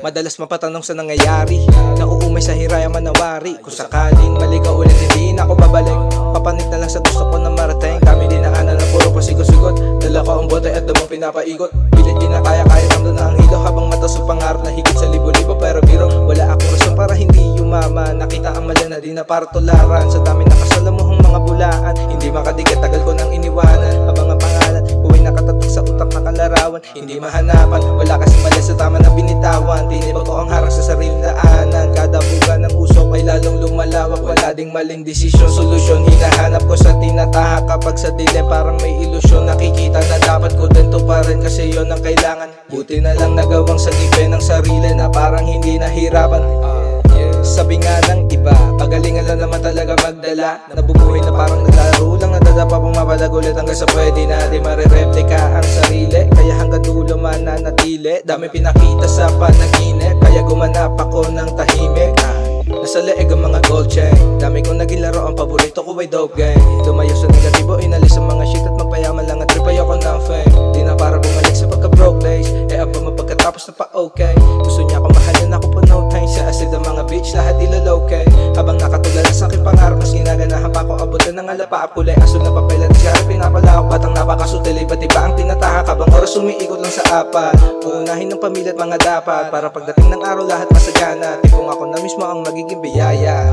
Madalas mapatanong sa nangyayari, nauumay sa hiraya manawari. Kung sakaling maligaw ulit hindi na ako babalik, papanik na lang sa gusto ko na marating. Kami dinaanan ng puro pasigot-sigot, dala ko ang bote at damang pinapaikot. Pilit kinakaya kahit nandun na ang hilo, habang mata sa pangarap na higit sa libo-libo. Pero biro, wala akong rason para hindi yumama. Nakita ang mali na di na para tularan, sa dami nakasalamuhang mga bulaan. Hindi makadikit, tagal ko nang iniwanan, habang ang pangalan huwag nakatatak sa utak na kalarawan. Hindi mahanapan, wala kasi mali sa tama na binitawan. Tinibag ko ang harang sa sariling daanan, kada buga ng usok ay lalong lumalawak. Wala ding maling desisyon, solusyon hinahanap ko sa tinataha. Kapag sa dilim parang may ilusyon, nakikita na dapat ko din to pa rin, kasi yon ang kailangan. Buti na lang nagawang sagipin ng sarili na parang hindi nahirapan. Sabi nga ng iba, pagalingan lang naman talaga magdala. Nabubuhay na parang naglaro lang, nadadapa pumapalag ulit hanggang sa pwede natin marireplika ang sarili. Kaya hanggang dulo mananatili, dami pinakita sa panaginip, kaya gumanap ako ng tahimik. Nasa leeg ang mga gold chain, dami kong naging laro, ang paborito ko ay dope game. Lumayo sa negatibo, inalis ang mga shit at magpayaman lang at trip ayoko ng fame. Di na para bumalik sa pagka-broke days, aba mo pagkatapos na pa-okay. Gusto niya akong mahalin, ako po no time. Sa acid ang mga bitch, lahat ilolokay. Habang nakatulala sa aking pangarap, mas ginaganahan pa ako abutin ng alapa. Kulay asul na papel at siya ay pinapalawak, batang napakasutil, iba't iba ang tinatahak. Habang oras umiikot lang sa apat, uunahin ng pamilya at mga dapat, para pagdating ng araw lahat masagana. Tipong ako na mismo ang magiging biyaya.